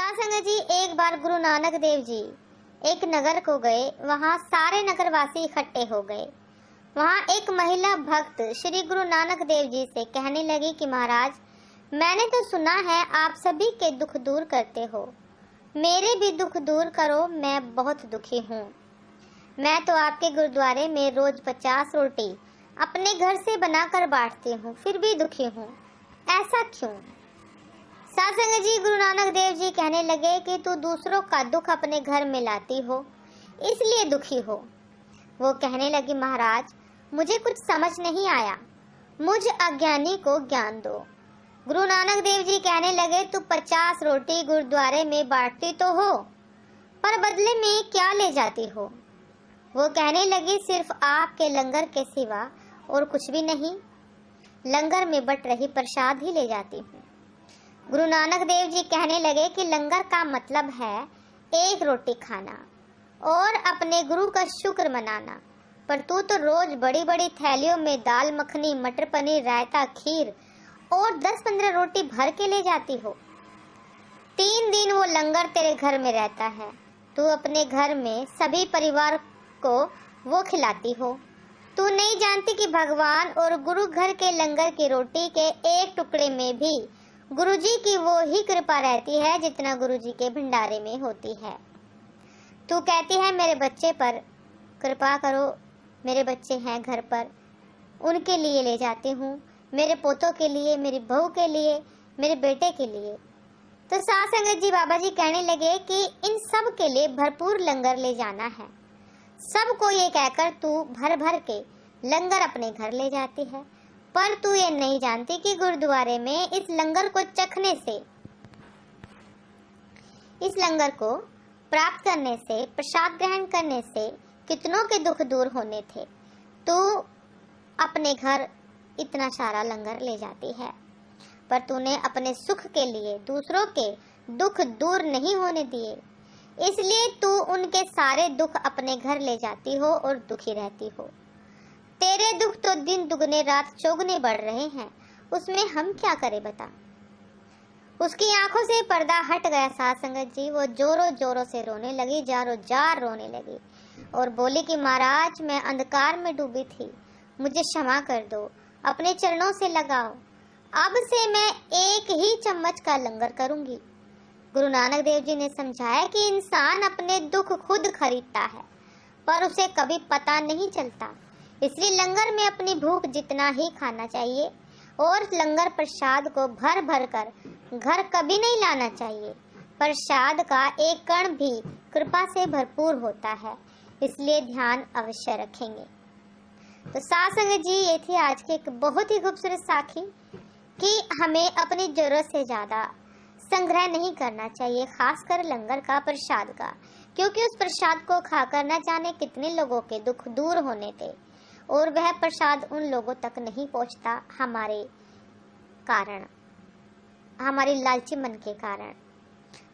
सासंग जी, एक बार गुरु नानक देव जी एक नगर को गए। वहां सारे नगरवासी इकट्ठे हो गए। वहां एक महिला भक्त श्री गुरु नानक देव जी से कहने लगी कि महाराज, मैंने तो सुना है आप सभी के दुख दूर करते हो, मेरे भी दुख दूर करो, मैं बहुत दुखी हूँ। मैं तो आपके गुरुद्वारे में रोज 50 रोटी अपने घर से बनाकर बांटती हूँ, फिर भी दुखी हूँ, ऐसा क्यों? सासंग जी, गुरु नानक देव जी कहने लगे कि तू दूसरों का दुख अपने घर में लाती हो, इसलिए दुखी हो। वो कहने लगी, महाराज मुझे कुछ समझ नहीं आया, मुझ अज्ञानी को ज्ञान दो। गुरु नानक देव जी कहने लगे, तू 50 रोटी गुरुद्वारे में बांटती तो हो, पर बदले में क्या ले जाती हो? वो कहने लगी, सिर्फ आपके लंगर के सिवा और कुछ भी नहीं, लंगर में बट रही प्रसाद ही ले जाती हूँ। गुरु नानक देव जी कहने लगे कि लंगर का मतलब है एक रोटी खाना और अपने गुरु का शुक्र मनाना, पर तू तो रोज बड़ी बड़ी थैलियों में दाल मखनी, मटर पनीर, रायता, खीर और 10-15 रोटी भर के ले जाती हो। 3 दिन वो लंगर तेरे घर में रहता है, तू अपने घर में सभी परिवार को वो खिलाती हो। तू नहीं जानती कि भगवान और गुरु घर के लंगर की रोटी के एक टुकड़े में भी गुरुजी की वो ही कृपा रहती है जितना गुरुजी के भंडारे में होती है। तू कहती है मेरे बच्चे पर कृपा करो, मेरे बच्चे हैं घर पर, उनके लिए ले जाती हूँ, मेरे पोतों के लिए, मेरी बहू के लिए, मेरे बेटे के लिए। तो सासंगत जी बाबा जी कहने लगे कि इन सब के लिए भरपूर लंगर ले जाना है। सबको ये कहकर तू भर भर के लंगर अपने घर ले जाती है, पर तू ये नहीं जानती कि गुरुद्वारे में इस लंगर को चखने से, इस लंगर को प्राप्त करने से, प्रसाद ग्रहण करने से कितनों के दुख दूर होने थे। तू अपने घर इतना सारा लंगर ले जाती है, पर तूने अपने सुख के लिए दूसरों के दुख दूर नहीं होने दिए, इसलिए तू उनके सारे दुख अपने घर ले जाती हो और दुखी रहती हो। तेरे दुख तो दिन दुगने रात चौगुने बढ़ रहे हैं, उसमें हम क्या करें बता। उसकी आंखों से पर्दा हट गया सासंगत जी। वो जोरों जोरों से रोने लगी, जारो जार रोने लगी और बोली कि महाराज, मैं अंधकार में डूबी थी, मुझे क्षमा कर दो, अपने चरणों से लगाओ, अब से मैं एक ही चम्मच का लंगर करूंगी। गुरु नानक देव जी ने समझाया कि इंसान अपने दुख खुद खरीदता है, पर उसे कभी पता नहीं चलता, इसलिए लंगर में अपनी भूख जितना ही खाना चाहिए और लंगर प्रसाद को भर भर कर घर कभी नहीं लाना चाहिए। प्रसाद का एक कण भी कृपा से भरपूर होता है, इसलिए ध्यान अवश्य रखेंगे। तो सासंग जी, ये थी आज की एक बहुत ही खूबसूरत साखी कि हमें अपनी जरूरत से ज्यादा संग्रह नहीं करना चाहिए, खासकर लंगर का, प्रसाद का, क्योंकि उस प्रसाद को खाकर न जाने कितने लोगों के दुख दूर होने थे और वह प्रसाद उन लोगों तक नहीं पहुंचता हमारे कारण, हमारी लालची मन के कारण।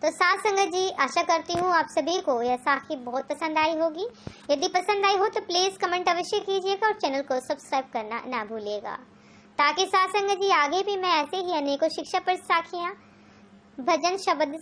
तो साथ संगत जी, आशा करती हूँ आप सभी को यह साखी बहुत पसंद आई होगी। यदि पसंद आई हो तो प्लीज कमेंट अवश्य कीजिएगा और चैनल को सब्सक्राइब करना ना भूलिएगा, ताकि साथ संगत जी आगे भी मैं ऐसे ही अनेकों शिक्षा पर साखियाँ, भजन, शब्द